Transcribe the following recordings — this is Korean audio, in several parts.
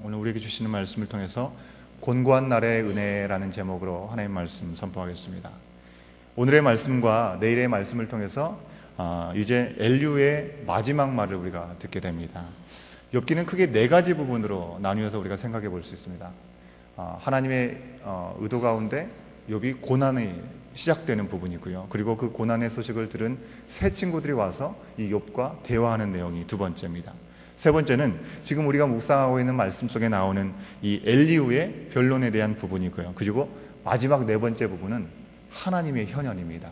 오늘 우리에게 주시는 말씀을 통해서 곤고한 날의 은혜라는 제목으로 하나님 말씀 선포하겠습니다. 오늘의 말씀과 내일의 말씀을 통해서 이제 엘리후의 마지막 말을 우리가 듣게 됩니다. 욥기는 크게 네 가지 부분으로 나누어서 우리가 생각해 볼 수 있습니다. 하나님의 의도 가운데 욥이 고난이 시작되는 부분이고요. 그리고 그 고난의 소식을 들은 세 친구들이 와서 이 욥과 대화하는 내용이 두 번째입니다. 세 번째는 지금 우리가 묵상하고 있는 말씀 속에 나오는 이 엘리후의 변론에 대한 부분이고요. 그리고 마지막 네 번째 부분은 하나님의 현현입니다.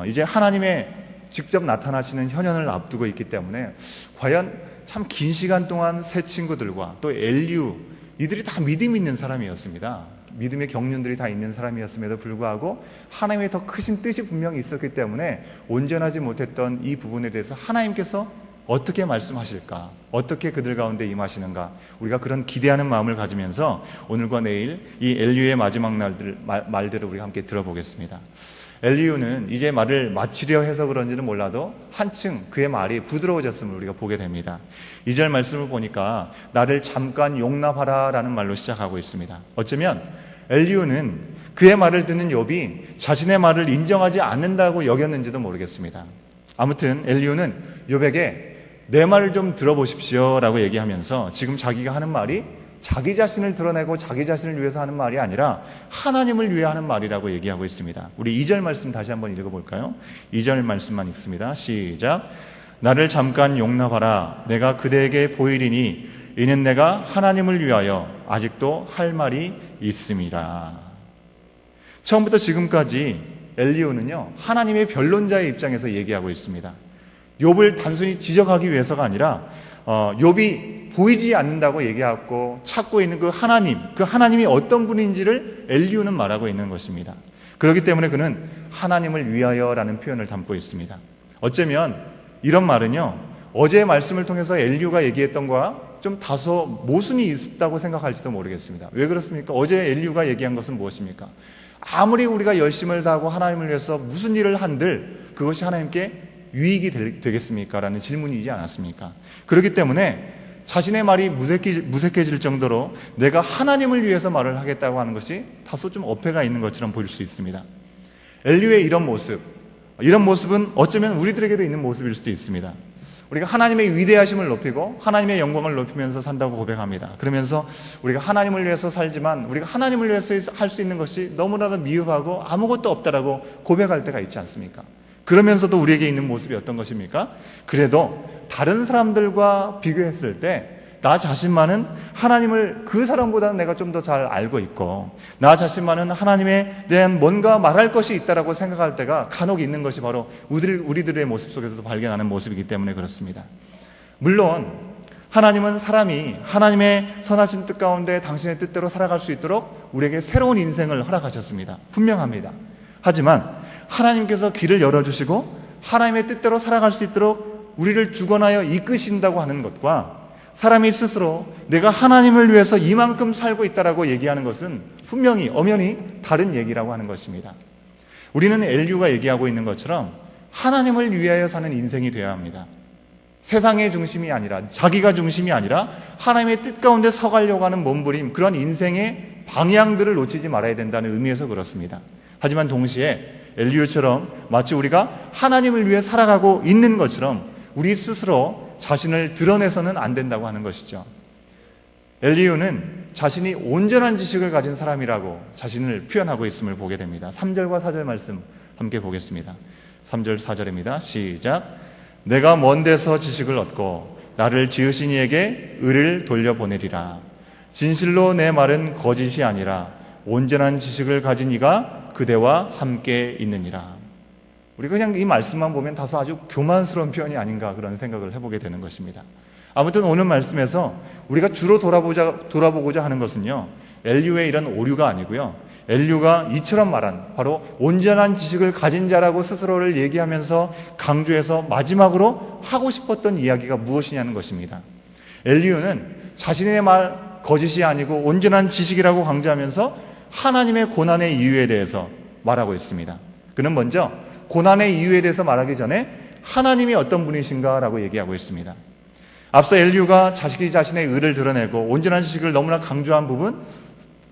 이제 하나님의 직접 나타나시는 현현을 앞두고 있기 때문에 과연 참 긴 시간 동안 세 친구들과 또 엘리후, 이들이 다 믿음 있는 사람이었습니다. 믿음의 경륜들이 다 있는 사람이었음에도 불구하고 하나님의 더 크신 뜻이 분명히 있었기 때문에 온전하지 못했던 이 부분에 대해서 하나님께서 어떻게 말씀하실까, 어떻게 그들 가운데 임하시는가, 우리가 그런 기대하는 마음을 가지면서 오늘과 내일 이 엘리후의 마지막 말들을 우리가 함께 들어보겠습니다. 엘리후는 이제 말을 마치려 해서 그런지는 몰라도 한층 그의 말이 부드러워졌음을 우리가 보게 됩니다. 2절 말씀을 보니까 나를 잠깐 용납하라 라는 말로 시작하고 있습니다. 어쩌면 엘리후는 그의 말을 듣는 욥이 자신의 말을 인정하지 않는다고 여겼는지도 모르겠습니다. 아무튼 엘리후는 욥에게 내 말을 좀 들어보십시오 라고 얘기하면서 지금 자기가 하는 말이 자기 자신을 드러내고 자기 자신을 위해서 하는 말이 아니라 하나님을 위해 하는 말이라고 얘기하고 있습니다. 우리 2절 말씀 다시 한번 읽어볼까요? 2절 말씀만 읽습니다. 시작. 나를 잠깐 용납하라. 내가 그대에게 보이리니 이는 내가 하나님을 위하여 아직도 할 말이 있음이라. 처음부터 지금까지 엘리후는요, 하나님의 변론자의 입장에서 얘기하고 있습니다. 욥을 단순히 지적하기 위해서가 아니라 욥이 보이지 않는다고 얘기하고 찾고 있는 그 하나님이 어떤 분인지를 엘리후는 말하고 있는 것입니다. 그렇기 때문에 그는 하나님을 위하여라는 표현을 담고 있습니다. 어쩌면 이런 말은요, 어제의 말씀을 통해서 엘리후가 얘기했던 거와 좀 다소 모순이 있다고 생각할지도 모르겠습니다. 왜 그렇습니까? 어제 엘리후가 얘기한 것은 무엇입니까? 아무리 우리가 열심을 다하고 하나님을 위해서 무슨 일을 한들 그것이 하나님께 유익이 되겠습니까? 라는 질문이지 않았습니까? 그렇기 때문에 자신의 말이 무색해질 정도로 내가 하나님을 위해서 말을 하겠다고 하는 것이 다소 좀 어폐가 있는 것처럼 보일 수 있습니다. 엘리후의 이런 모습은 어쩌면 우리들에게도 있는 모습일 수도 있습니다. 우리가 하나님의 위대하심을 높이고 하나님의 영광을 높이면서 산다고 고백합니다. 그러면서 우리가 하나님을 위해서 살지만 우리가 하나님을 위해서 할 수 있는 것이 너무나도 미흡하고 아무것도 없다라고 고백할 때가 있지 않습니까? 그러면서도 우리에게 있는 모습이 어떤 것입니까? 그래도 다른 사람들과 비교했을 때 나 자신만은 하나님을 그 사람보다는 내가 좀 더 잘 알고 있고 나 자신만은 하나님에 대한 뭔가 말할 것이 있다라고 생각할 때가 간혹 있는 것이 바로 우리들의 모습 속에서도 발견하는 모습이기 때문에 그렇습니다. 물론 하나님은 사람이 하나님의 선하신 뜻 가운데 당신의 뜻대로 살아갈 수 있도록 우리에게 새로운 인생을 허락하셨습니다. 분명합니다. 하지만 하나님께서 길을 열어주시고 하나님의 뜻대로 살아갈 수 있도록 우리를 주관하여 이끄신다고 하는 것과 사람이 스스로 내가 하나님을 위해서 이만큼 살고 있다라고 얘기하는 것은 분명히 엄연히 다른 얘기라고 하는 것입니다. 우리는 엘리후가 얘기하고 있는 것처럼 하나님을 위하여 사는 인생이 되어야 합니다. 세상의 중심이 아니라 자기가 중심이 아니라 하나님의 뜻 가운데 서가려고 하는 몸부림, 그런 인생의 방향들을 놓치지 말아야 된다는 의미에서 그렇습니다. 하지만 동시에 엘리후처럼 마치 우리가 하나님을 위해 살아가고 있는 것처럼 우리 스스로 자신을 드러내서는 안 된다고 하는 것이죠. 엘리후는 자신이 온전한 지식을 가진 사람이라고 자신을 표현하고 있음을 보게 됩니다. 3절과 4절 말씀 함께 보겠습니다. 3절 4절입니다. 시작. 내가 먼 데서 지식을 얻고 나를 지으신 이에게 의를 돌려보내리라. 진실로 내 말은 거짓이 아니라 온전한 지식을 가진 이가 그대와 함께 있느니라. 우리가 그냥 이 말씀만 보면 다소 아주 교만스러운 표현이 아닌가 그런 생각을 해보게 되는 것입니다. 아무튼 오늘 말씀에서 우리가 주로 돌아보고자 하는 것은요, 엘리후의 이런 오류가 아니고요, 엘리후가 이처럼 말한 바로 온전한 지식을 가진 자라고 스스로를 얘기하면서 강조해서 마지막으로 하고 싶었던 이야기가 무엇이냐는 것입니다. 엘리후는 자신의 말 거짓이 아니고 온전한 지식이라고 강조하면서 하나님의 고난의 이유에 대해서 말하고 있습니다. 그는 먼저 고난의 이유에 대해서 말하기 전에 하나님이 어떤 분이신가라고 얘기하고 있습니다. 앞서 엘리후가 자식이 자신의 의를 드러내고 온전한 지식을 너무나 강조한 부분,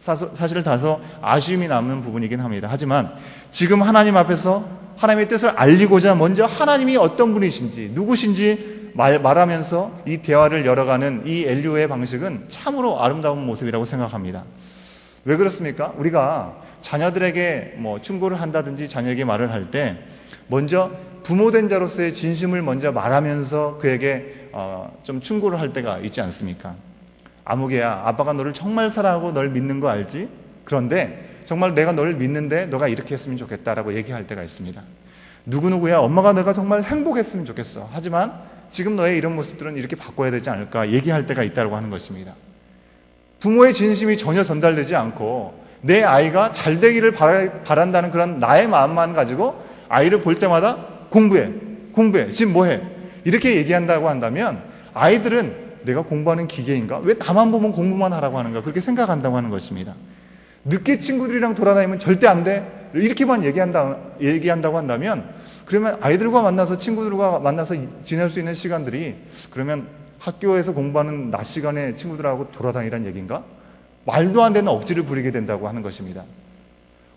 사실 다소 아쉬움이 남는 부분이긴 합니다. 하지만 지금 하나님 앞에서 하나님의 뜻을 알리고자 먼저 하나님이 어떤 분이신지 누구신지 말하면서 이 대화를 열어가는 이 엘리후의 방식은 참으로 아름다운 모습이라고 생각합니다. 왜 그렇습니까? 우리가 자녀들에게 충고를 한다든지 자녀에게 말을 할 때 먼저 부모된 자로서의 진심을 먼저 말하면서 그에게 좀 충고를 할 때가 있지 않습니까? 아무개야, 아빠가 너를 정말 사랑하고 널 믿는 거 알지? 그런데 정말 내가 너를 믿는데 너가 이렇게 했으면 좋겠다라고 얘기할 때가 있습니다. 누구누구야, 엄마가 내가 정말 행복했으면 좋겠어. 하지만 지금 너의 이런 모습들은 이렇게 바꿔야 되지 않을까 얘기할 때가 있다고 하는 것입니다. 부모의 진심이 전혀 전달되지 않고 내 아이가 잘 되기를 바란다는 그런 나의 마음만 가지고 아이를 볼 때마다 공부해, 지금 뭐해? 이렇게 얘기한다고 한다면 아이들은 내가 공부하는 기계인가? 왜 나만 보면 공부만 하라고 하는가? 그렇게 생각한다고 하는 것입니다. 늦게 친구들이랑 돌아다니면 절대 안 돼. 이렇게만 얘기한다고 한다면 그러면 아이들과 만나서 친구들과 만나서 지낼 수 있는 시간들이 그러면 학교에서 공부하는 낮 시간에 친구들하고 돌아다니라는 얘기인가? 말도 안 되는 억지를 부리게 된다고 하는 것입니다.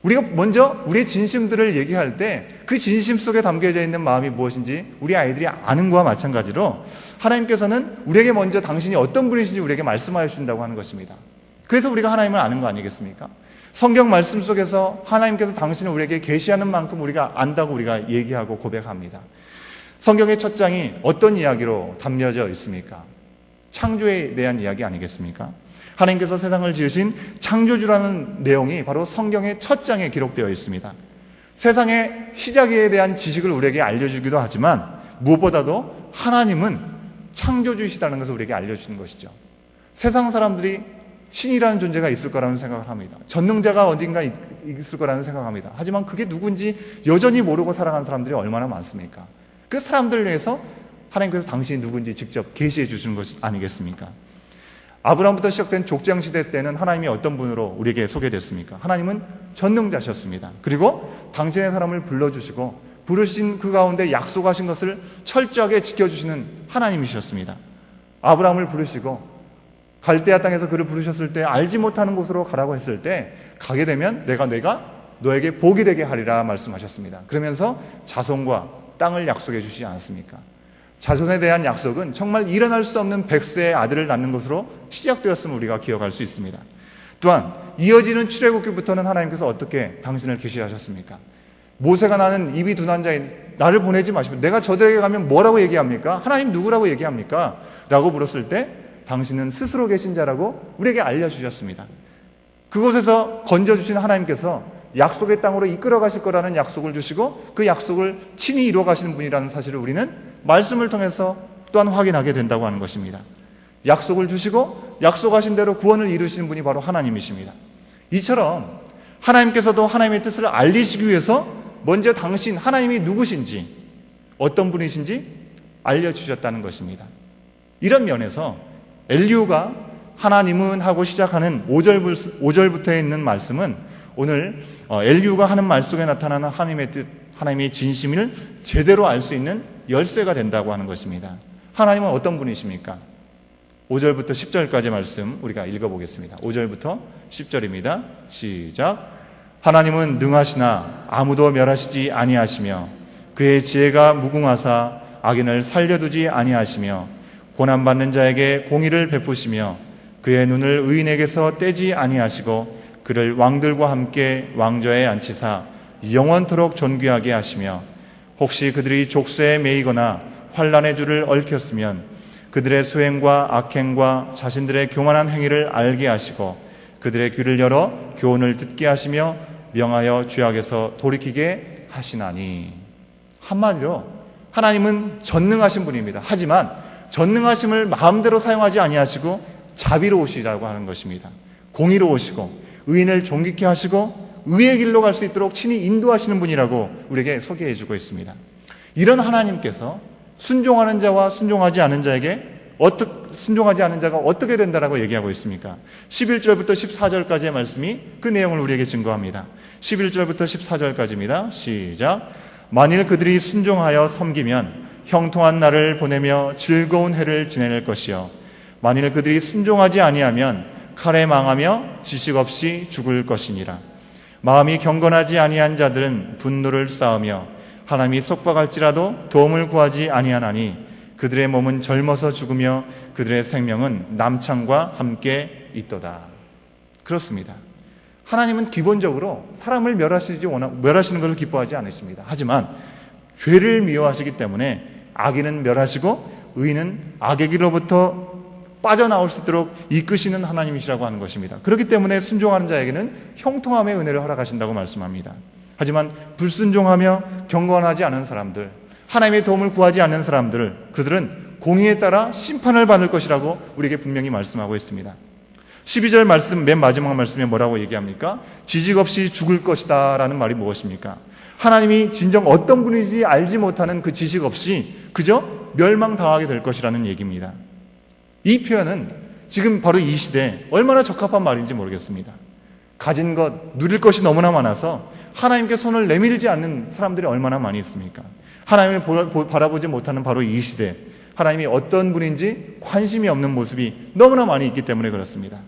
우리가 먼저 우리의 진심들을 얘기할 때 그 진심 속에 담겨져 있는 마음이 무엇인지 우리 아이들이 아는 것과 마찬가지로 하나님께서는 우리에게 먼저 당신이 어떤 분이신지 우리에게 말씀하여 주신다고 하는 것입니다. 그래서 우리가 하나님을 아는 거 아니겠습니까? 성경 말씀 속에서 하나님께서 당신을 우리에게 계시하는 만큼 우리가 안다고 우리가 얘기하고 고백합니다. 성경의 첫 장이 어떤 이야기로 담겨져 있습니까? 창조에 대한 이야기 아니겠습니까? 하나님께서 세상을 지으신 창조주라는 내용이 바로 성경의 첫 장에 기록되어 있습니다. 세상의 시작에 대한 지식을 우리에게 알려주기도 하지만 무엇보다도 하나님은 창조주이시다는 것을 우리에게 알려주는 것이죠. 세상 사람들이 신이라는 존재가 있을 거라는 생각을 합니다. 전능자가 어딘가 있을 거라는 생각을 합니다. 하지만 그게 누군지 여전히 모르고 살아가는 사람들이 얼마나 많습니까? 그 사람들을 위해서 하나님께서 당신이 누군지 직접 계시해 주시는 것이 아니겠습니까? 아브라함부터 시작된 족장시대 때는 하나님이 어떤 분으로 우리에게 소개됐습니까? 하나님은 전능자셨습니다. 그리고 당신의 사람을 불러주시고 부르신 그 가운데 약속하신 것을 철저하게 지켜주시는 하나님이셨습니다. 아브라함을 부르시고 갈대아 땅에서 그를 부르셨을 때 알지 못하는 곳으로 가라고 했을 때 가게 되면 내가 너에게 복이 되게 하리라 말씀하셨습니다. 그러면서 자손과 땅을 약속해 주시지 않았습니까? 자손에 대한 약속은 정말 일어날 수 없는 100세의 아들을 낳는 것으로 시작되었음을 우리가 기억할 수 있습니다. 또한 이어지는 출애굽기부터는 하나님께서 어떻게 당신을 계시하셨습니까? 모세가 나는 입이 둔한 자인 나를 보내지 마시고 내가 저들에게 가면 뭐라고 얘기합니까? 하나님 누구라고 얘기합니까? 라고 물었을 때 당신은 스스로 계신 자라고 우리에게 알려주셨습니다. 그곳에서 건져주신 하나님께서 약속의 땅으로 이끌어 가실 거라는 약속을 주시고 그 약속을 친히 이루어 가시는 분이라는 사실을 우리는 말씀을 통해서 또한 확인하게 된다고 하는 것입니다. 약속을 주시고 약속하신 대로 구원을 이루시는 분이 바로 하나님이십니다. 이처럼 하나님께서도 하나님의 뜻을 알리시기 위해서 먼저 당신 하나님이 누구신지 어떤 분이신지 알려주셨다는 것입니다. 이런 면에서 엘리후가 하나님은 하고 시작하는 5절부터에 있는 말씀은 오늘 엘리후가 하는 말 속에 나타나는 하나님의 뜻, 하나님의 진심을 제대로 알 수 있는 열쇠가 된다고 하는 것입니다. 하나님은 어떤 분이십니까? 5절부터 10절까지 말씀 우리가 읽어보겠습니다. 5절부터 10절입니다. 시작. 하나님은 능하시나 아무도 멸하시지 아니하시며 그의 지혜가 무궁하사 악인을 살려두지 아니하시며 고난받는 자에게 공의를 베푸시며 그의 눈을 의인에게서 떼지 아니하시고 그를 왕들과 함께 왕좌에 앉히사 영원토록 존귀하게 하시며 혹시 그들이 족쇄에 매이거나 환난의 줄을 얽혔으면 그들의 소행과 악행과 자신들의 교만한 행위를 알게 하시고 그들의 귀를 열어 교훈을 듣게 하시며 명하여 죄악에서 돌이키게 하시나니. 한마디로 하나님은 전능하신 분입니다. 하지만 전능하심을 마음대로 사용하지 아니하시고 자비로우시라고 하는 것입니다. 공의로우시고 의인을 존귀케 하시고 의의 길로 갈 수 있도록 친히 인도하시는 분이라고 우리에게 소개해 주고 있습니다. 이런 하나님께서 순종하는 자와 순종하지 않은 자에게 순종하지 않은 자가 어떻게 된다라고 얘기하고 있습니까? 11절부터 14절까지의 말씀이 그 내용을 우리에게 증거합니다. 11절부터 14절까지입니다. 시작. 만일 그들이 순종하여 섬기면 형통한 날을 보내며 즐거운 해를 지낼 것이요 만일 그들이 순종하지 아니하면 칼에 망하며 지식 없이 죽을 것이니라. 마음이 경건하지 아니한 자들은 분노를 쌓으며 하나님이 속박할지라도 도움을 구하지 아니하나니 그들의 몸은 젊어서 죽으며 그들의 생명은 남창과 함께 있도다. 그렇습니다. 하나님은 기본적으로 사람을 멸하시는 것을 기뻐하지 않으십니다. 하지만 죄를 미워하시기 때문에 악인은 멸하시고 의인은 악의 길로부터 빠져나올 수 있도록 이끄시는 하나님이시라고 하는 것입니다. 그렇기 때문에 순종하는 자에게는 형통함의 은혜를 허락하신다고 말씀합니다. 하지만 불순종하며 경건하지 않은 사람들, 하나님의 도움을 구하지 않는 사람들, 그들은 공의에 따라 심판을 받을 것이라고 우리에게 분명히 말씀하고 있습니다. 12절 말씀, 맨 마지막 말씀에 뭐라고 얘기합니까? 지식 없이 죽을 것이다 라는 말이 무엇입니까? 하나님이 진정 어떤 분인지 알지 못하는 그 지식 없이 그저 멸망당하게 될 것이라는 얘기입니다. 이 표현은 지금 바로 이 시대에 얼마나 적합한 말인지 모르겠습니다. 가진 것, 누릴 것이 너무나 많아서 하나님께 손을 내밀지 않는 사람들이 얼마나 많이 있습니까? 하나님을 바라보지 못하는 바로 이 시대, 하나님이 어떤 분인지 관심이 없는 모습이 너무나 많이 있기 때문에 그렇습니다.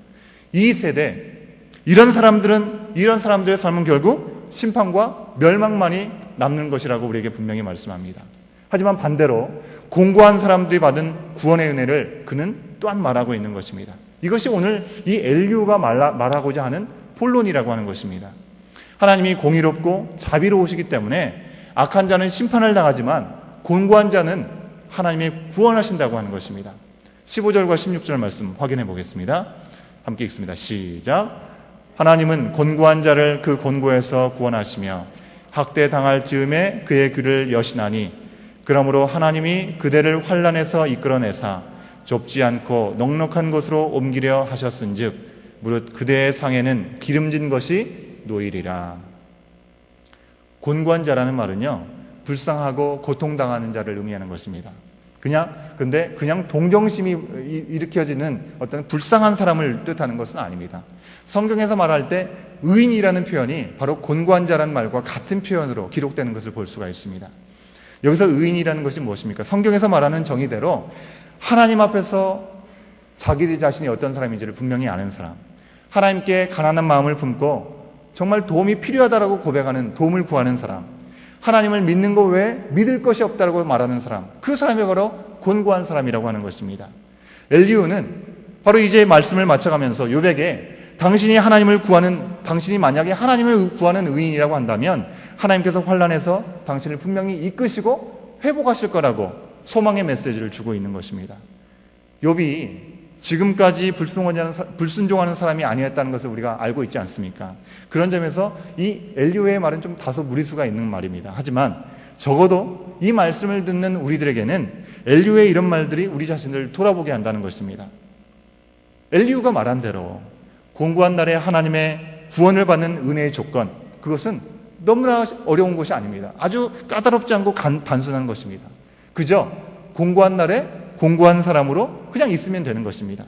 이 세대, 이런 사람들의 삶은 결국 심판과 멸망만이 남는 것이라고 우리에게 분명히 말씀합니다. 하지만 반대로 공고한 사람들이 받은 구원의 은혜를 그는 또한 말하고 있는 것입니다. 이것이 오늘 이 엘리후가 말하고자 하는 본론이라고 하는 것입니다. 하나님이 공의롭고 자비로우시기 때문에 악한 자는 심판을 당하지만 공고한 자는 하나님이 구원하신다고 하는 것입니다. 15절과 16절 말씀 확인해 보겠습니다. 함께 읽습니다. 시작. 하나님은 곤고한 자를 그 곤고에서 구원하시며 학대당할 즈음에 그의 귀를 여시나니 그러므로 하나님이 그대를 환난에서 이끌어내사 좁지 않고 넉넉한 곳으로 옮기려 하셨은즉 무릇 그대의 상에는 기름진 것이 놓이리라. 곤고한 자라는 말은요, 불쌍하고 고통당하는 자를 의미하는 것입니다. 그냥 동정심이 일으켜지는 어떤 불쌍한 사람을 뜻하는 것은 아닙니다. 성경에서 말할 때 의인이라는 표현이 바로 곤고한 자라는 말과 같은 표현으로 기록되는 것을 볼 수가 있습니다. 여기서 의인이라는 것이 무엇입니까? 성경에서 말하는 정의대로 하나님 앞에서 자기 자신이 어떤 사람인지를 분명히 아는 사람, 하나님께 가난한 마음을 품고 정말 도움이 필요하다라고 고백하는, 도움을 구하는 사람, 하나님을 믿는 것 외에 믿을 것이 없다라고 말하는 사람, 그 사람이 바로 곤고한 사람이라고 하는 것입니다. 엘리후는 바로 이제 말씀을 맞춰가면서 욥에게 당신이 만약에 하나님을 구하는 의인이라고 한다면 하나님께서 환난에서 당신을 분명히 이끄시고 회복하실 거라고 소망의 메시지를 주고 있는 것입니다. 욥이 지금까지 불순종하는 사람이 아니었다는 것을 우리가 알고 있지 않습니까? 그런 점에서 이 엘리후의 말은 좀 다소 무리수가 있는 말입니다. 하지만 적어도 이 말씀을 듣는 우리들에게는 엘리후의 이런 말들이 우리 자신을 돌아보게 한다는 것입니다. 엘리후가 말한 대로 공고한 날에 하나님의 구원을 받는 은혜의 조건, 그것은 너무나 어려운 것이 아닙니다. 아주 까다롭지 않고 단순한 것입니다. 그저 공고한 날에 공고한 사람으로 그냥 있으면 되는 것입니다.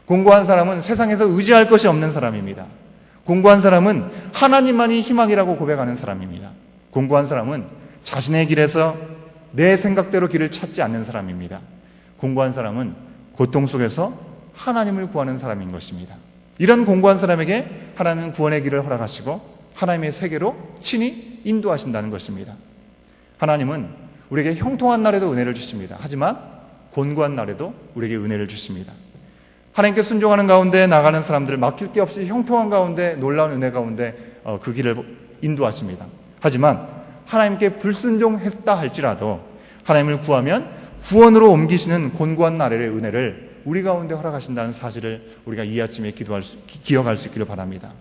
공고한 사람은 세상에서 의지할 것이 없는 사람입니다. 공고한 사람은 하나님만이 희망이라고 고백하는 사람입니다. 공고한 사람은 자신의 길에서 내 생각대로 길을 찾지 않는 사람입니다. 공고한 사람은 고통 속에서 하나님을 구하는 사람인 것입니다. 이런 공고한 사람에게 하나님은 구원의 길을 허락하시고 하나님의 세계로 친히 인도하신다는 것입니다. 하나님은 우리에게 형통한 날에도 은혜를 주십니다. 하지만 곤고한 날에도 우리에게 은혜를 주십니다. 하나님께 순종하는 가운데 나가는 사람들을 막힐 게 없이 형통한 가운데, 놀라운 은혜 가운데 그 길을 인도하십니다. 하지만 하나님께 불순종했다 할지라도 하나님을 구하면 구원으로 옮기시는 곤고한 날의 은혜를 우리 가운데 허락하신다는 사실을 우리가 이 아침에 기억할 수 있기를 바랍니다.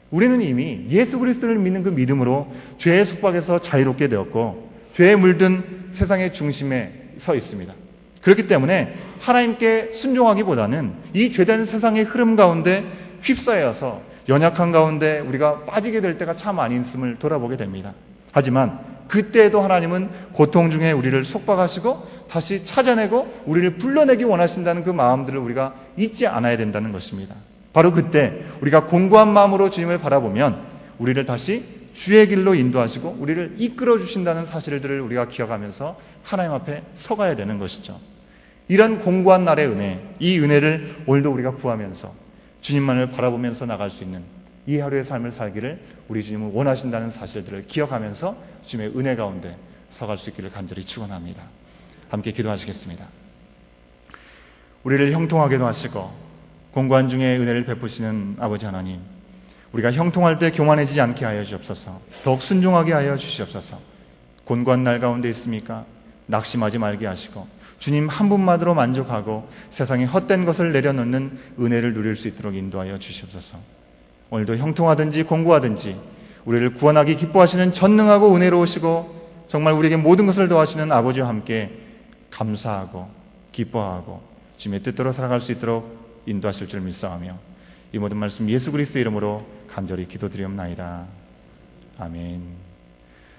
우리는 이미 예수 그리스도를 믿는 그 믿음으로 죄의 속박에서 자유롭게 되었고 죄에 물든 세상의 중심에 서 있습니다. 그렇기 때문에 하나님께 순종하기보다는 이 죄된 세상의 흐름 가운데 휩싸여서 연약한 가운데 우리가 빠지게 될 때가 참 많이 있음을 돌아보게 됩니다. 하지만 그때에도 하나님은 고통 중에 우리를 속박하시고 다시 찾아내고 우리를 불러내기 원하신다는 그 마음들을 우리가 잊지 않아야 된다는 것입니다. 바로 그때 우리가 공고한 마음으로 주님을 바라보면 우리를 다시 주의 길로 인도하시고 우리를 이끌어 주신다는 사실들을 우리가 기억하면서 하나님 앞에 서가야 되는 것이죠. 이런 공고한 날의 은혜, 이 은혜를 오늘도 우리가 구하면서 주님만을 바라보면서 나갈 수 있는 이 하루의 삶을 살기를 우리 주님은 원하신다는 사실들을 기억하면서 주님의 은혜 가운데 서갈 수 있기를 간절히 축원합니다. 함께 기도하시겠습니다. 우리를 형통하게도 하시고 공고한 중에 은혜를 베푸시는 아버지 하나님, 우리가 형통할 때 교만해지지 않게 하여 주옵소서. 더욱 순종하게 하여 주시옵소서. 곤고한 날 가운데 있습니까? 낙심하지 말게 하시고 주님 한 분만으로 만족하고 세상에 헛된 것을 내려놓는 은혜를 누릴 수 있도록 인도하여 주시옵소서. 오늘도 형통하든지 공고하든지 우리를 구원하기 기뻐하시는 전능하고 은혜로우시고 정말 우리에게 모든 것을 도와주시는 아버지와 함께 감사하고 기뻐하고 주님의 뜻대로 살아갈 수 있도록 인도하실 줄 믿사오며 이 모든 말씀 예수 그리스도의 이름으로 간절히 기도드리옵나이다. 아멘.